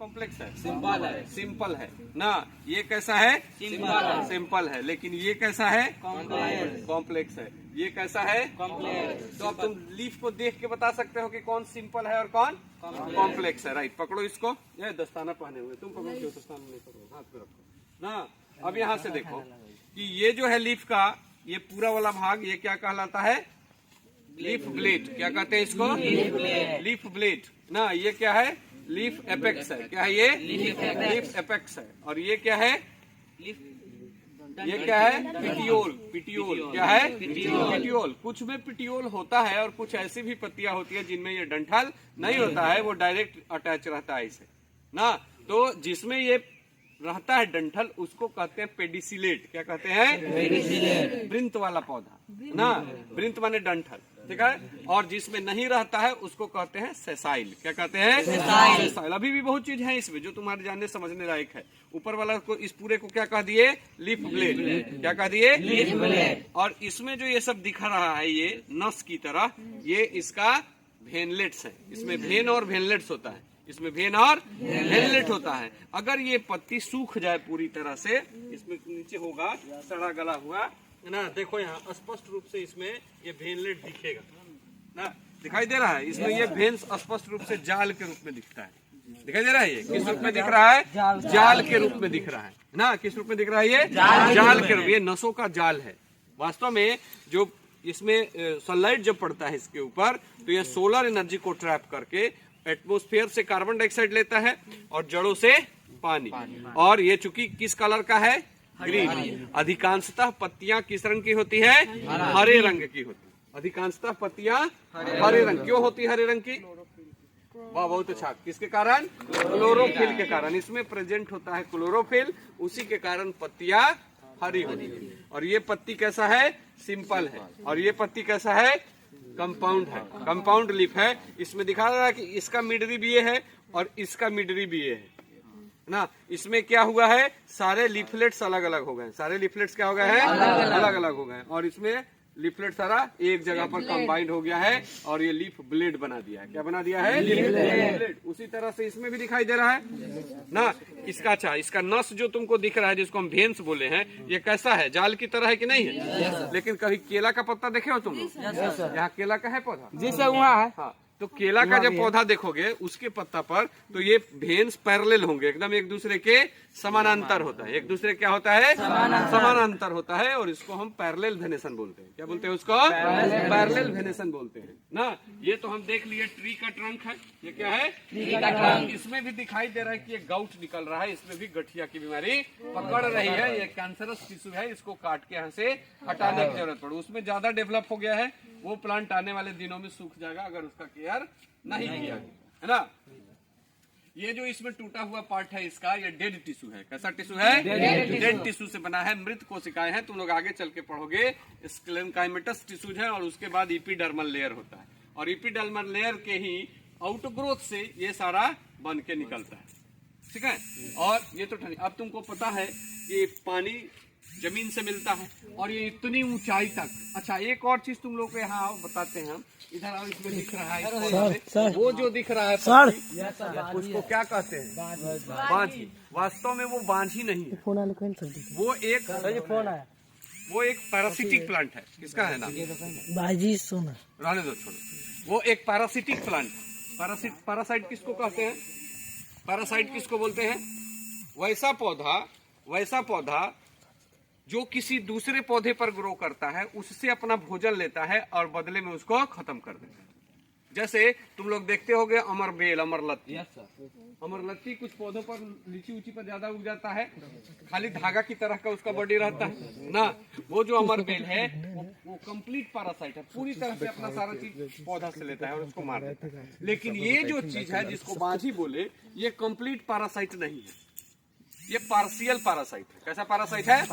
Complex है? Simple है। Simple है ना। ये कैसा है? सिंपल है। सिंपल है। लेकिन ये कैसा है? कॉम्प्लेक्स। कॉम्प्लेक्स है। ये कैसा है? कॉम्प्लेक्स। तो अब तुम लीफ को देख के बता सकते हो कि कौन सिंपल है और कौन कॉम्प्लेक्स है। राइट, पकड़ो इसको। ये दस्ताना पहने हुए, तुम पकड़ो, क्यों दस्ताना नहीं पकड़ो, हाथ पे रखो ना। अब यहाँ से देखो कि ये जो है लीफ का ये पूरा वाला भाग, ये क्या कहलाता है? Leaf blade. क्या कहते हैं इसको? लीफ ब्लेड ना। ये क्या है? लीफ एपेक्स है। क्या है ये? लीफ एपेक्स है। और ये क्या है? ये क्या है? पिटियोल। पिटियोल क्या है? पिटियोल। कुछ में पिटियोल होता है और कुछ ऐसी भी पत्तियां होती है जिनमें ये डंठल नहीं होता है, वो डायरेक्ट अटैच रहता है इसे ना। तो जिसमें ये रहता है डंठल, उसको कहते हैं पेडिसिलेट। क्या कहते हैं? वृंत वाला पौधा ना। वृंत माने डंठल, ठीक है। और जिसमें नहीं रहता है उसको कहते हैं सेसाइल। क्या कहते हैं? सेसाइल। अभी भी बहुत चीज है इसमें जो तुम्हारे जानने समझने लायक है। ऊपर वाला को, इस पूरे को क्या कह दिए? Leaf blade. क्या कह दिए? Leaf blade. और इसमें जो ये सब दिखा रहा है, ये नस की तरह, ये इसका वेनलेट्स है। इसमें वेन और वेनलेट्स होता है। इसमें वेन और वेनलेट होता है। अगर ये पत्ती सूख जाए पूरी तरह से, इसमें नीचे होगा सड़ा गला हुआ ना। देखो यहाँ स्पष्ट रूप से इसमें ये वेनलेट दिखेगा ना, दिखाई दे रहा है। इसमें ये वेन्स स्पष्ट रूप से जाल के रूप में दिखता है। दिखाई दे रहा है? ये किस रूप में दिख रहा है? जाल के रूप में दिख रहा है ना। किस रूप में दिख रहा है? ये जाल के रूप। ये नसों का जाल है। वास्तव में जो इसमें सनलाइट जब पड़ता है इसके ऊपर, तो ये सोलर एनर्जी को ट्रैप करके एटमॉस्फेयर से कार्बन डाइऑक्साइड लेता है और जड़ों से पानी। और ये चूंकि किस कलर का है? ग्रीन। अधिकांशतः पत्तियां किस रंग की होती है? हरे रंग की होती है। अधिकांशतः पत्तियां हरे रंग। क्यों होती है हरे रंग की? वाह, बहुत अच्छा। किसके कारण? क्लोरोफिल के कारण। इसमें प्रेजेंट होता है क्लोरोफिल, उसी के कारण पत्तियां हरी होती है। और ये पत्ती कैसा है? सिंपल है। और ये पत्ती कैसा है? कंपाउंड है। कंपाउंड लीफ है। इसमें दिखा रहा है कि इसका मिडरी भी ये है और इसका मिडरी भी ये है ना। इसमें क्या हुआ है? सारे लीफलेट्स अलग अलग हो गए। सारे लीफलेट्स क्या हो गए हैं? अलग अलग हो गए। और इसमें लीफलेट सारा एक जगह पर कंबाइंड हो गया है और ये लीफ ब्लेड बना दिया है। क्या बना दिया है? Leaf blade. उसी तरह से इसमें भी दिखाई दे रहा है ना। इसका अच्छा, इसका नस जो तुमको दिख रहा है, जिसको हम भेंस बोले हैं, ये कैसा है? जाल की तरह है कि नहीं है? लेकिन कभी केला का पत्ता देखे हो तुम लोग? यहाँ केला का है पौधा? जैसे वहाँ है। हाँ, तो केला का जब पौधा देखोगे उसके पत्ता पर, तो ये भेन्स पैरेलल होंगे, एकदम एक दूसरे के समानांतर होता है। एक दूसरे क्या होता है? समानांतर होता है। और इसको हम पैरेलल वेनेशन बोलते हैं। क्या बोलते हैं उसको? पैरेलल वेनेशन बोलते हैं ना। ये तो हम देख लिए ट्री का ट्रंक है। ये क्या है? ट्री का ट्रंक। इसमें भी दिखाई दे रहा है कि ये गाउट निकल रहा है। इसमें भी गठिया की बीमारी पकड़ रही है। ये कैंसरस टिश्यू है, इसको काट के यहाँ से हटाने की जरूरत पड़े। उसमें ज्यादा डेवलप हो गया है, वो प्लांट आने वाले दिनों में सूख जाएगा अगर उसका केयर नहीं किया गया, है ना। ये जो इसमें टूटा हुआ पार्ट है इसका, ये डेड टिश्यू है। कैसा टिश्यू है? डेड टिश्यू से बना है। मृत कोशिकाएं हैं। तुम लोग आगे चल के पढ़ोगे। स्क्लेरेंकाइमेटस टिश्यूज है और उसके बाद इपीडर्मल लेयर होता है। और इपीडर्मल लेयर के ही आउटग्रोथ से ये सारा बन के निकलता है, ठीक है। और ये तो अब तुमको पता है कि पानी जमीन से मिलता है और ये इतनी ऊंचाई तक। अच्छा, एक और चीज तुम लोग को यहाँ बताते हैं हम। इधर आओ, इसमें दिख रहा है वो जो दिख रहा है पत्ती, उसको क्या कहते हैं? बांझी। वास्तव में वो बांझी नहीं है, वो एक पैरासिटिक प्लांट है। किसका है नाम? बाजी सोना। रहने दो, छोड़ो। वो एक पैरासिटिक प्लांट। पैरासाइट किसको कहते हैं? पैरासाइट किसको बोलते हैं? वैसा पौधा जो किसी दूसरे पौधे पर ग्रो करता है, उससे अपना भोजन लेता है और बदले में उसको खत्म कर देता है। जैसे तुम लोग देखते होगे अमरबेल, अमरलत्ती। अमरलत्ती कुछ पौधों पर, लीची ऊंची पर ज्यादा उग जाता है, खाली धागा की तरह का उसका बॉडी रहता है ना। वो जो अमरबेल है वो कंप्लीट पैरासाइट है, पूरी तरह से अपना सारा चीज पौधा से लेता है और उसको मार देता है। लेकिन ये जो चीज है जिसको बांझी बोले, ये कंप्लीट पैरासाइट नहीं है, ये पार्शियल पैरासाइट है। कैसा पैरासाइट है?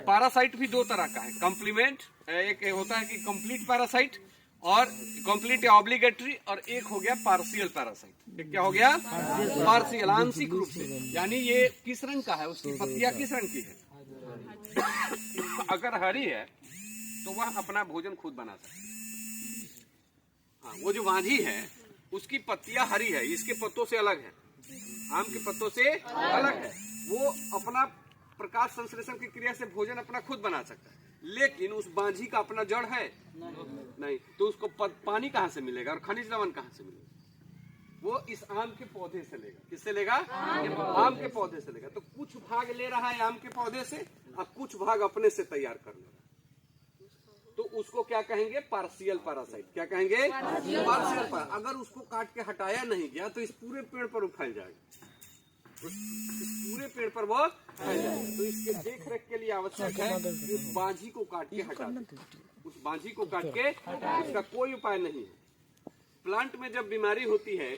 पैरासाइट भी दो तरह का है। कॉम्प्लीमेंट, एक होता है कि कंप्लीट पैरासाइट और कंप्लीट या ऑब्लिगेटरी, और एक हो गया पार्शियल पैरासाइट। एक क्या हो गया? पार्शियल, आंशिक रूप से। यानी ये किस रंग का है? उसकी पत्तियां किस रंग की है? अगर हरी है तो वह अपना भोजन खुद बना सकती है। हाँ, वो जो बांझी है उसकी पत्तियां हरी है, इसके पत्तों से अलग है। आम के पत्तों से अलग है। वो अपना प्रकाश संश्लेषण की क्रिया से भोजन अपना खुद बना सकता है, लेकिन उस बांझी का अपना जड़ है नहीं, तो उसको पानी कहाँ से मिलेगा और खनिज लवण कहाँ से मिलेगा? वो इस आम के पौधे से लेगा। किससे लेगा? आम के पौधे से लेगा। तो कुछ भाग ले रहा है आम के पौधे से और कुछ भाग अपने से तैयार कर लेगा, तो उसको क्या कहेंगे? Partial parasite. क्या कहेंगे? Partial para. अगर उसको काट के हटाया नहीं गया तो इस पूरे पेड़ पर वो फैल जाएगा, इस पूरे पेड़ पर वो फैल जाएगा। तो इसके देख रेख के लिए आवश्यक है कि उस बांझी को काट के हटा दे। उस बांझी को काट के इसका कोई उपाय नहीं है। प्लांट में जब बीमारी होती है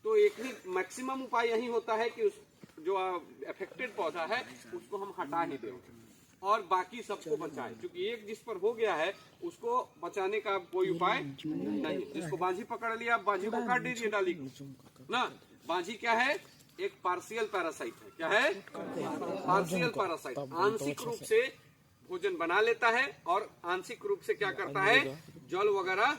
तो एक ही मैक्सिमम उपाय यही होता है कि उस जो अफेक्टेड पौधा है उसको हम हटा ही दें और बाकी सबको बचाएं, क्योंकि एक जिस पर हो गया है उसको बचाने का कोई उपाय नहीं। जिसको बांझी पकड़ लिया, बांझी को काट दीजिए डाली को ना। बांझी क्या है? एक पार्शियल पैरासाइट है। क्या है? Partial parasite. आंशिक रूप से भोजन बना लेता है और आंशिक रूप से क्या करता है? जल वगैरह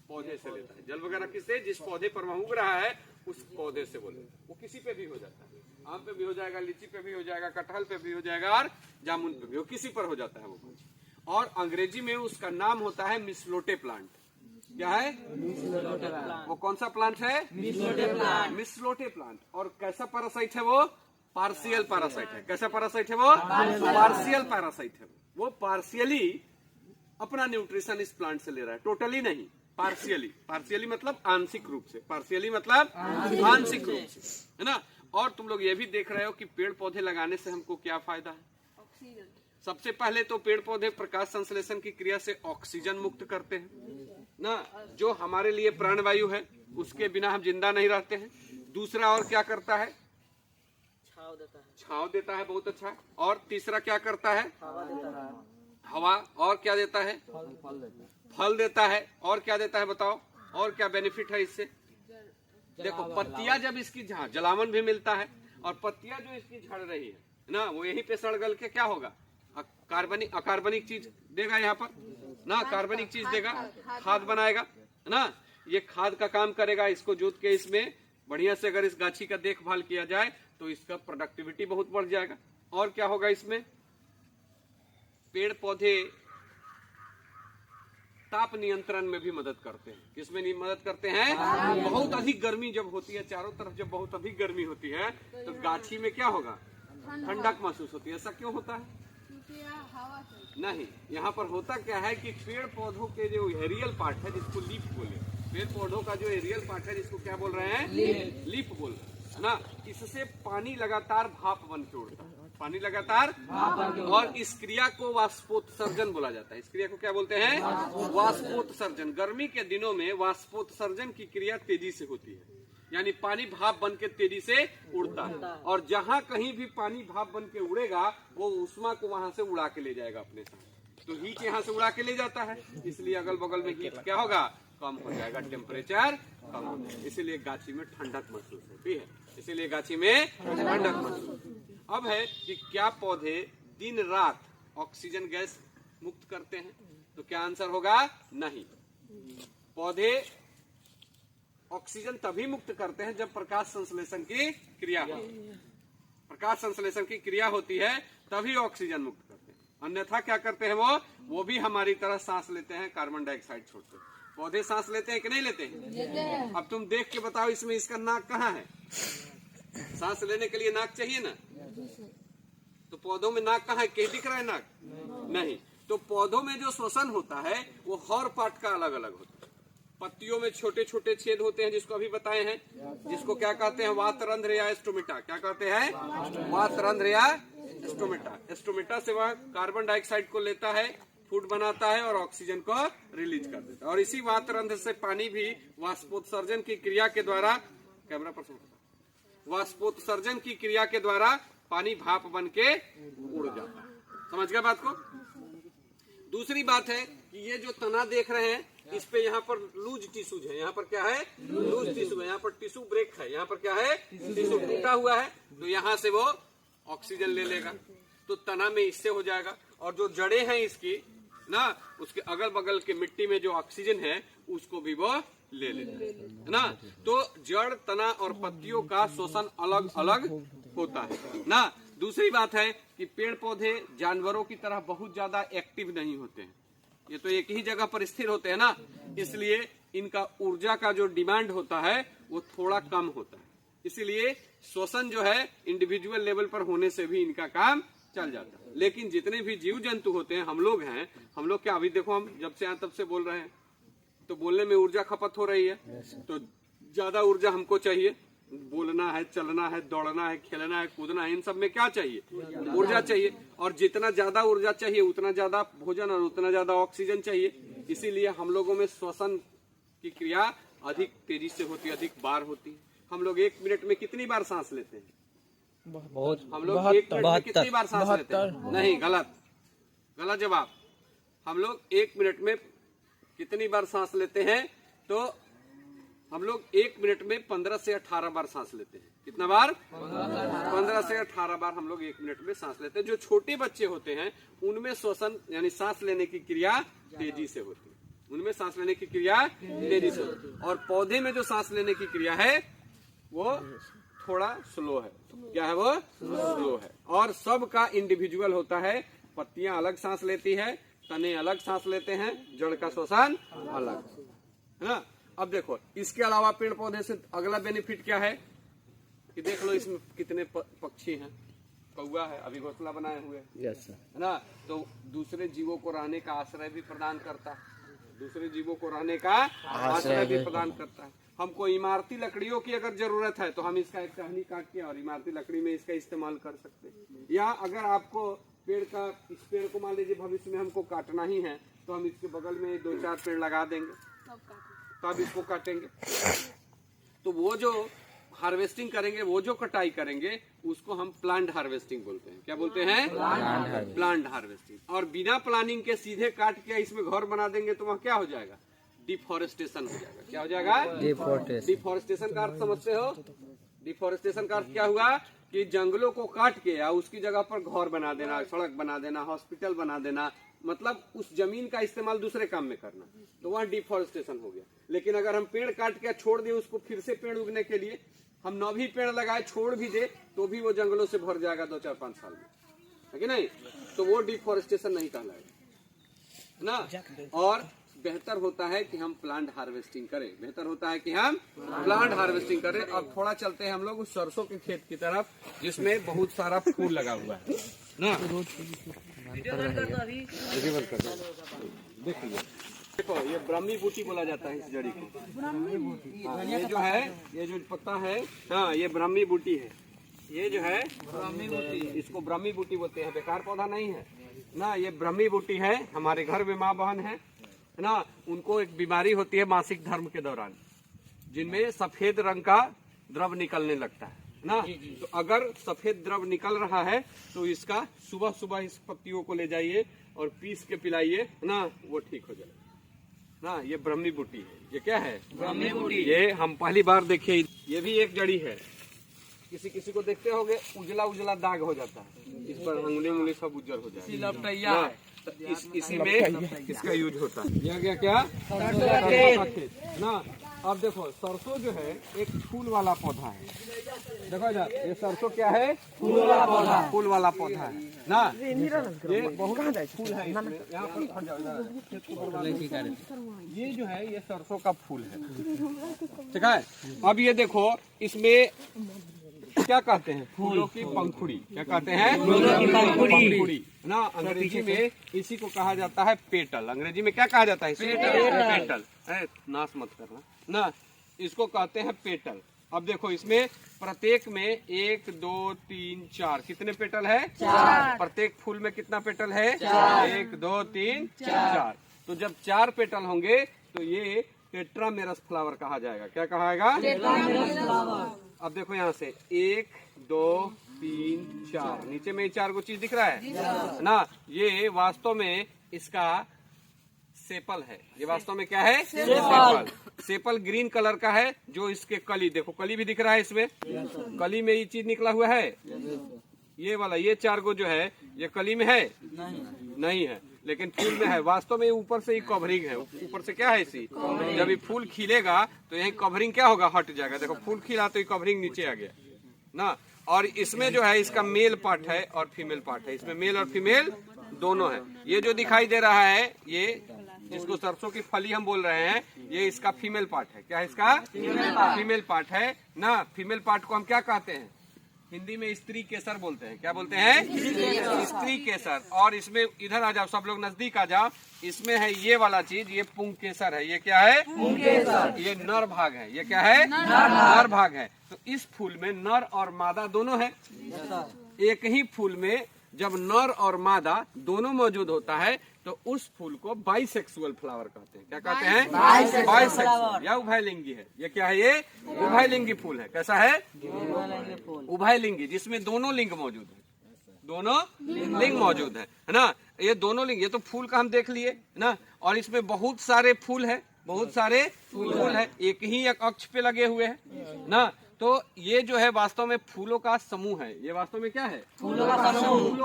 पौधे से लेता है। जल वगैरह किससे? जिस पौधे पर वह उग रहा है उस पौधे से बोले। वो किसी पे भी हो जाता है, आम पे भी हो जाएगा, लीची पे भी हो जाएगा, कटहल पे भी हो जाएगा और जामुन पे भी, वो किसी पर हो जाता है वो। और अंग्रेजी में उसका नाम होता है मिसलोटे प्लांट। क्या है? वो कौन सा प्लांट है? मिसलोटे प्लांट। और कैसा पैरासाइट है वो? पार्शियल पैरासाइट है। कैसा पैरासाइट है वो? पार्शियल पैरासाइट है। वो पार्शियली अपना न्यूट्रिशन इस प्लांट से ले रहा है, टोटली नहीं, पार्शियली। पार्शियली मतलब आंशिक रूप से, पार्शियली मतलब आंशिक रूप से, है ना। और तुम लोग ये भी देख रहे हो कि पेड़ पौधे लगाने से हमको क्या फायदा है? ऑक्सीजन। सबसे पहले तो पेड़ पौधे प्रकाश संश्लेषण की क्रिया से ऑक्सीजन मुक्त करते हैं ना, जो हमारे लिए प्राणवायु है, उसके बिना हम जिंदा नहीं रहते हैं। दूसरा और क्या करता है? छांव देता है, बहुत अच्छा। और तीसरा क्या करता है? हवा। और क्या देता है? फल देता है। और क्या देता है बताओ? और क्या बेनिफिट है इससे? देखो, पत्तियां जब इसकी जलावन भी मिलता है, और पत्तियां जो इसकी झड़ रही है ना, वो यहीं पे सड़ गल के क्या होगा? अकार्बनिक चीज देगा यहाँ पर ना, कार्बनिक चीज देगा, खाद बनाएगा ना। ये खाद का काम करेगा। इसको जोत के इसमें बढ़िया से अगर इस गाछी का देखभाल किया जाए तो इसका प्रोडक्टिविटी बहुत बढ़ जाएगा। और क्या होगा इसमें? पेड़ पौधे ताप नियंत्रण में भी मदद करते हैं। किसमें मदद करते हैं? बहुत अधिक गर्मी जब होती है, चारों तरफ जब बहुत अधिक गर्मी होती है, तो गाछी में क्या होगा? ठंडक महसूस होती है। ऐसा क्यों होता है? नहीं, यहाँ पर होता क्या है कि पेड़ पौधों के जो एरियल पार्ट है, जिसको लीफ बोले, पेड़ पौधों का जो एरियल पार्ट है, जिसको क्या बोल रहे हैं? लीफ बोल रहे हैं ना। इससे पानी लगातार भाप बन के उड़ता है, पानी लगातार। और इस क्रिया को वाष्पोत्सर्जन बोला जाता है। इस क्रिया को क्या बोलते हैं? वाष्पोत्सर्जन। गर्मी के दिनों में वाष्पोत्सर्जन की क्रिया तेजी से होती है, यानी पानी भाप बन के तेजी से उड़ता है। और जहां कहीं भी पानी भाप बन के उड़ेगा, वो उष्मा को वहां से उड़ा के ले जाएगा अपने साथ। तो हीट यहाँ से उड़ा के ले जाता है, इसलिए अगल बगल में हीट क्या होगा? कम हो जाएगा, टेम्परेचर कम हो जाएगा। इसीलिए गाछी में ठंडक महसूस होती है। इसीलिए गाछी में ठंडक महसूस। अब है कि क्या पौधे दिन रात ऑक्सीजन गैस मुक्त करते हैं? तो क्या आंसर होगा? नहीं। पौधे ऑक्सीजन तभी मुक्त करते हैं जब प्रकाश संश्लेषण की क्रिया हो। प्रकाश संश्लेषण की क्रिया होती है तभी ऑक्सीजन मुक्त करते हैं, अन्यथा क्या करते हैं? वो भी हमारी तरह सांस लेते हैं, कार्बन डाइऑक्साइड छोड़ते हैं। पौधे सांस लेते हैं कि नहीं लेते हैं? अब तुम देख के बताओ, इसमें इसका नाक कहाँ है? सांस लेने के लिए नाक चाहिए ना, तो पौधों में नाक कहाँ है? कहीं दिख रहा है नाक? नहीं। तो पौधों में जो श्वसन होता है वो हर पार्ट का अलग अलग होता है। पत्तियों में छोटे छोटे छेद होते हैं, जिसको अभी बताए हैं, जिसको क्या कहते हैं? वातरंध्र या स्टोमेटा। क्या कहते हैं? वातरंध्र या स्टोमेटा। स्टोमेटा से वह कार्बन डाइऑक्साइड को लेता है, फूड बनाता है और ऑक्सीजन को रिलीज कर देता है। और इसी वातरंध्र से पानी भी वाष्पोत्सर्जन की क्रिया के द्वारा, कैमरा पर वाष्पोत्सर्जन की क्रिया के द्वारा पानी भाप बन के उड़ जाता है। समझ गए बात को? दूसरी बात है कि ये जो तना देख रहे हैं, इस पे यहाँ पर लूज टिश्यूज है। यहाँ पर क्या है? लूज टिश्यू है। यहाँ पर टिश्यू ब्रेक है। यहाँ पर क्या है? टिश्यू टूटा हुआ है। तो यहाँ से वो ऑक्सीजन ले लेगा, तो तना में इससे हो जाएगा। और जो जड़ें हैं इसकी ना, उसके अगल बगल के मिट्टी में जो ऑक्सीजन है उसको भी वो ले लेते हैं ना। तो जड़, तना और पत्तियों का शोषण अलग अलग होता है ना। दूसरी बात है कि पेड़ पौधे जानवरों की तरह बहुत ज्यादा एक्टिव नहीं होते हैं, ये तो एक ही जगह पर स्थिर होते हैं ना, इसलिए इनका ऊर्जा का जो डिमांड होता है वो थोड़ा कम होता है। इसीलिए शोषण जो है इंडिविजुअल लेवल पर होने से भी इनका काम चल जाता है। लेकिन जितने भी जीव जंतु होते हैं, हम लोग हैं, हम लोग क्या अभी देखो हम जब से यहाँ तब से बोल रहे हैं तो बोलने में ऊर्जा खपत हो रही है, तो ज्यादा ऊर्जा हमको चाहिए। बोलना है, चलना है, दौड़ना है, खेलना है, कूदना है, इन सब में क्या चाहिए? ऊर्जा चाहिए। और जितना ज्यादा ऊर्जा चाहिए उतना ज्यादा भोजन और उतना ज्यादा ऑक्सीजन चाहिए। इसीलिए हम लोगों में श्वसन की क्रिया अधिक तेजी से होती है, अधिक बार होती है। हम लोग 1 मिनट में कितनी बार सांस लेते हैं? बहुत। हम लोग 1 मिनट में कितनी बार सांस लेते हैं? नहीं, गलत, गलत जवाब। हम लोग 1 मिनट में कितनी बार सांस लेते हैं? तो हम लोग 1 मिनट में 15 से 18 बार सांस लेते हैं। कितना बार? 15 से 18 बार हम लोग 1 मिनट में सांस लेते हैं। जो छोटे बच्चे होते हैं उनमें श्वसन यानी सांस लेने की क्रिया तेजी से होती है, उनमें सांस लेने की क्रिया तेजी से होती है। और पौधे में जो सांस लेने की क्रिया है वो थोड़ा स्लो है। क्या है वो? स्लो है। और सबका इंडिविजुअल होता है। पत्तियां अलग सांस लेती है, तने अलग सांस लेते हैं, जड़ का श्वसन अलग है ना। अब देखो इसके अलावा पेड़ पौधे से अगला बेनिफिट क्या है कि देख लो इसमें कितने पक्षी हैं। कौवा है, अभी घोंसला बनाए हुए है ना। तो दूसरे जीवों को रहने का आश्रय भी प्रदान करता है, दूसरे जीवों को रहने का आश्रय भी प्रदान करता है। हमको इमारती लकड़ियों की अगर जरूरत है तो हम इसका एक टहनी काट के और इमारती लकड़ी में इसका इस्तेमाल कर सकते हैं। या अगर आपको पेड़ का, इस पेड़ को मान लीजिए भविष्य में हमको काटना ही है तो हम इसके बगल में 2-4 पेड़ लगा देंगे, तब इसको काटेंगे। तो वो जो हार्वेस्टिंग करेंगे, वो जो कटाई करेंगे उसको हम प्लांट हार्वेस्टिंग बोलते हैं। क्या बोलते हैं? Plant harvesting. और बिना प्लानिंग के सीधे काट के इसमें घर बना देंगे तो वह क्या हो जाएगा? डिफॉरेस्टेशन हो जाएगा। क्या हो जाएगा? डिफॉरेस्टेशन का अर्थ समझते हो? डिफॉरेस्टेशन का अर्थ क्या हुआ कि जंगलों को काट के या उसकी जगह पर घर बना देना, सड़क बना देना, हॉस्पिटल बना देना, मतलब उस जमीन का इस्तेमाल दूसरे काम में करना, तो वहाँ डिफॉरेस्टेशन हो गया। लेकिन अगर हम पेड़ काट के छोड़ दें उसको फिर से पेड़ उगने के लिए, हम 9 भी पेड़ लगाए छोड़ भी दे तो भी वो जंगलों से भर जाएगा 2-4-5 साल में, है कि नहीं? तो वो डिफॉरेस्टेशन नहीं कहलाएगा ना। और बेहतर होता है कि हम प्लांट हार्वेस्टिंग करें, बेहतर होता है कि हम प्लांट हार्वेस्टिंग करें। अब थोड़ा चलते हैं हम लोग उस सरसों के खेत की तरफ जिसमें बहुत सारा फूल लगा हुआ है ना। देखिए, देखो ये ब्राह्मी बूटी बोला जाता है इस जड़ी को। हाँ, ये जो है, ये जो पत्ता है, हाँ ये ब्राह्मी बूटी है। ये जो है ब्राह्मी बूटी, इसको ब्राह्मी बूटी बोलते हैं, बेकार पौधा नहीं है ना। ये ब्राह्मी बूटी है। हमारे घर में माँ बहन है ना, उनको एक बीमारी होती है मासिक धर्म के दौरान, जिनमें सफेद रंग का द्रव निकलने लगता है ना। तो अगर सफेद द्रव निकल रहा है तो इसका सुबह सुबह इस पत्तियों को ले जाइए और पीस के पिलाइए ना, वो ठीक हो जाएगा ना। ये ब्राह्मी बूटी है। ये क्या है? ब्राह्मी बूटी। ये हम पहली बार देखे। ये भी एक जड़ी है। किसी किसी को देखते होंगे उजला उजला दाग हो जाता है, इस पर अंगुली सब उज्जर हो जाता है। इसी में इसका यूज होता है। यह गया क्या? सरसों का खेत ना। अब देखो सरसों जो है एक फूल वाला पौधा है। देखो यार, ये सरसों क्या है? फूल वाला पौधा। फूल वाला पौधा है ना। ये बहुत फूल है इसमें। यहाँ पर ये जो है ये सरसों का फूल है, ठीक है। अब ये देखो इसमें क्या कहते हैं? फूलों की पंखुड़ी। क्या कहते हैं? फूलों की पंखुड़ी ना। अंग्रेजी में इसी को कहा जाता है पेटल। अंग्रेजी में क्या कहा जाता है? पेटल। नाश मत करना ना, इसको कहते हैं पेटल। अब देखो इसमें प्रत्येक में 1, 2, 3, 4 कितने पेटल है? 4। प्रत्येक फूल में कितना पेटल है? 1, 2, 3, 4। तो जब 4 पेटल होंगे तो ये टेट्रामेरस फ्लावर कहा जाएगा। क्या कहाएगा? Tetramerous flower. अब देखो यहाँ से 1, 2, 3, 4, नीचे में 4 को चीज दिख रहा है ना। ये वास्तव में इसका सेपल है। ये वास्तव में क्या है? सेपल। सेपल ग्रीन कलर का है। जो इसके कली, देखो कली भी दिख रहा है इसमें, कली में ये चीज निकला हुआ है। ये वाला, ये 4 को जो है ये कली में है? नहीं है। लेकिन फूल में है, वास्तव में ऊपर से ही कवरिंग है। ऊपर से क्या है इसी, जब ये फूल खिलेगा तो यही कवरिंग क्या होगा, हट जाएगा। देखो फूल खिला तो ये कवरिंग नीचे आ गया ना। और इसमें जो है इसका मेल पार्ट है और फीमेल पार्ट है, इसमें मेल और फीमेल दोनों है। ये जो दिखाई दे रहा है, ये जिसको सरसों की फली हम बोल रहे हैं, ये इसका फीमेल पार्ट है। क्या है इसका, फीमेल पार्ट है ना। फीमेल पार्ट को हम क्या कहते हैं, हिंदी में स्त्री केसर बोलते हैं। क्या बोलते हैं, स्त्री केसर। और इसमें इधर आ जाओ, सब लोग नजदीक आ जाओ। इसमें है ये वाला चीज, ये पुंग केसर है। ये क्या है, पुंग केसर। ये नर भाग है। ये क्या है, नर भाग है। तो इस फूल में नर और मादा दोनों है। एक ही फूल में जब नर और मादा दोनों मौजूद होता है तो उस फूल को बाइसेक्सुअल फ्लावर कहते हैं। क्या कहते हैं, बाइसेक्सुअल या उभयलिंगी है। ये क्या है, ये उभयलिंगी फूल है। कैसा है, उभयलिंगी, जिसमें दोनों लिंग मौजूद है, दोनों लिंग मौजूद है ना। ये दोनों लिंग, ये तो फूल का हम देख लिए ना। और इसमें बहुत सारे फूल है, बहुत सारे फूल है, एक ही एक अक्ष पे लगे हुए हैं ना। तो ये जो है वास्तव में फूलों का समूह है। ये वास्तव में क्या है, फूलों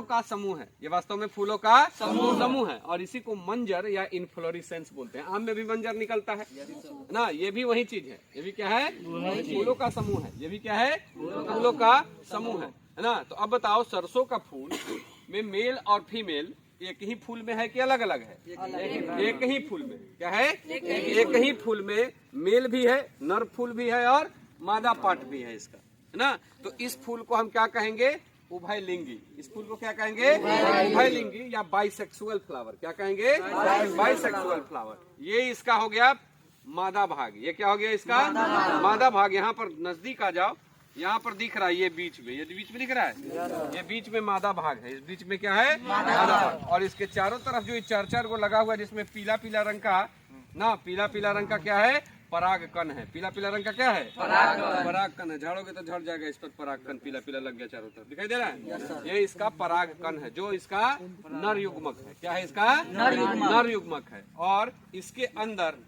का समूह है। ये वास्तव में फूलों का समूह है। और इसी को मंजर या इन्फ्लोरेसेंस बोलते हैं। आम में भी मंजर निकलता है ना, ये भी वही चीज है। ये भी क्या है, फूलों का समूह है। ये भी क्या है, फूलों का समूह है ना। तो अब बताओ, सरसों का फूल में मेल और फीमेल एक ही फूल में है कि अलग अलग है, एक ही फूल में। क्या है, एक ही फूल में मेल भी है, नर फूल भी है और मादा पार्ट भी है इसका, है ना। तो इस फूल को हम क्या कहेंगे, उभयलिंगी। इस फूल को क्या कहेंगे, उभयलिंगी या बाइसेक्सुअल फ्लावर। क्या कहेंगे, बाइसेक्सुअल फ्लावर। ये इसका हो गया मादा भाग। ये क्या हो गया इसका, मादा भाग। यहाँ पर नजदीक आ जाओ, यहाँ पर दिख रहा है ये बीच में, ये बीच में दिख रहा है, ये बीच में मादा भाग है। इस बीच में क्या है, मादा भाग। और इसके चारों तरफ जो चार चार को लगा हुआ है, जिसमें पीला पीला रंग का ना, पीला पीला रंग का क्या है, पराग कण है। पीला पीला रंग का क्या है, पराग कण है। झाड़ोगे तो झड़ जाएगा इस पर पराग कण, पीला पीला लग गया चारों तरफ, दिखाई दे रहा है। ये इसका पराग कण है, जो इसका नर युग्मक है। क्या है इसका, नर युग्मक है। और इसके अंदर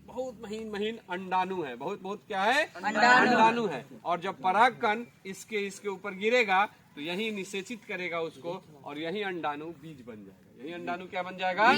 बहुत महीन महीन अंडाणु है। बहुत बहुत क्या है, अंडाणु है। और जब पराग कण इसके ऊपर गिरेगा तो यही निषेचित करेगा उसको, और यही अंडाणु बीज बन जाएगा। यही अंडाणु क्या बन जाएगा,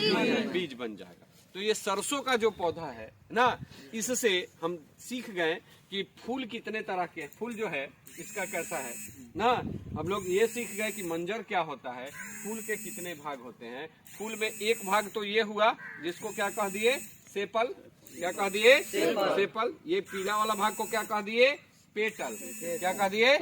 बीज बन जाएगा। तो ये सरसों का जो पौधा है ना, इससे हम सीख गए कि फूल कितने तरह के, फूल जो है इसका कैसा है ना। हम लोग ये सीख गए कि मंजर क्या होता है, फूल के कितने भाग होते हैं। फूल में एक भाग तो ये हुआ जिसको क्या कह दिए, सेपल। क्या कह दिए, सेपल। ये पीला वाला भाग को क्या कह दिए, पेटल। क्या कह दिए,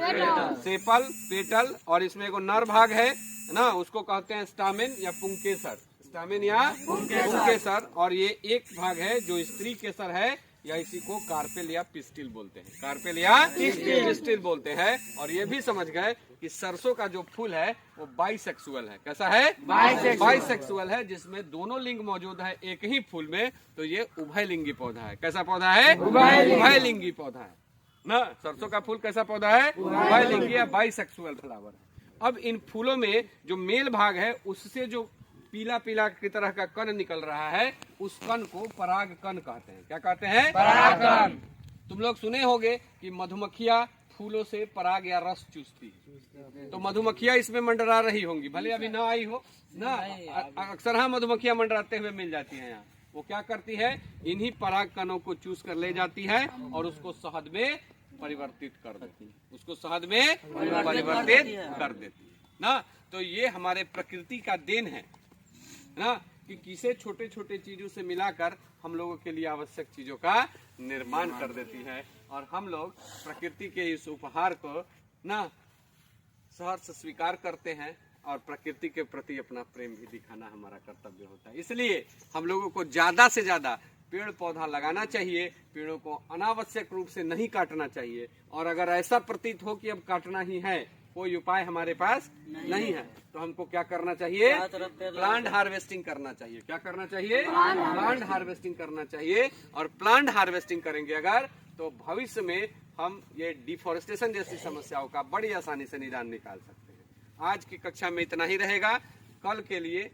सेपल, पेटल। और इसमें एक नर भाग है ना, उसको कहते हैं स्टामेन या पुंकेसर। स्टामेन या पुंकेसर। और ये एक भाग है जो स्त्री केसर है, या इसी को कार्पेल या पिस्टिल बोलते हैं। कार्पेल या पिस्टिल बोलते हैं। और ये भी समझ गए कि सरसों का जो फूल है वो बाइसेक्सुअल है। कैसा है, बाइसेक्सुअल है, जिसमें दोनों लिंग मौजूद है एक ही फूल में। तो ये उभयलिंगी पौधा है। कैसा पौधा है, उभयलिंगी पौधा है ना। सरसों का फूल कैसा पौधा है, उभयलिंगी या बाइसेक्सुअल फ्लावर है। अब इन फूलों में जो मेल भाग है, उससे जो पीला पीला की तरह का कण निकल रहा है, उस कण को पराग कण कहते हैं। क्या कहते हैं, पराग कण। तुम लोग सुने होंगे कि मधुमक्खियां फूलों से पराग या रस चूसती है। तो मधुमक्खियां इसमें मंडरा रही होंगी, भले अभी ना आई हो ना। अक्सर हाँ मधुमक्खियां मंडराते हुए मिल जाती हैं यहाँ। वो क्या करती है, इन्हीं पराग कणों को चूस कर ले जाती है और उसको शहद में परिवर्तित कर देती है, उसको शहद में परिवर्तित कर देती है ना। तो ये हमारे प्रकृति का देन है ना, कि किसे छोटे छोटे चीजों से मिलाकर हम लोगों के लिए आवश्यक चीजों का निर्माण कर देती है। और हम लोग प्रकृति के इस उपहार को ना सहर्ष स्वीकार करते हैं, और प्रकृति के प्रति अपना प्रेम भी दिखाना हमारा कर्तव्य होता है। इसलिए हम लोगों को ज्यादा से ज्यादा पेड़ पौधा लगाना चाहिए, पेड़ों को अनावश्यक रूप से नहीं काटना चाहिए। और अगर ऐसा प्रतीत हो कि अब काटना ही है, कोई उपाय हमारे पास नहीं है, तो हमको क्या करना चाहिए, प्लांट हार्वेस्टिंग करना चाहिए। क्या करना चाहिए, प्लांट हार्वेस्टिंग करना चाहिए। और प्लांट हार्वेस्टिंग करेंगे अगर, तो भविष्य में हम ये डिफोरेस्टेशन जैसी समस्याओं का बड़ी आसानी से निदान निकाल सकते हैं। आज की कक्षा में इतना ही रहेगा। कल के लिए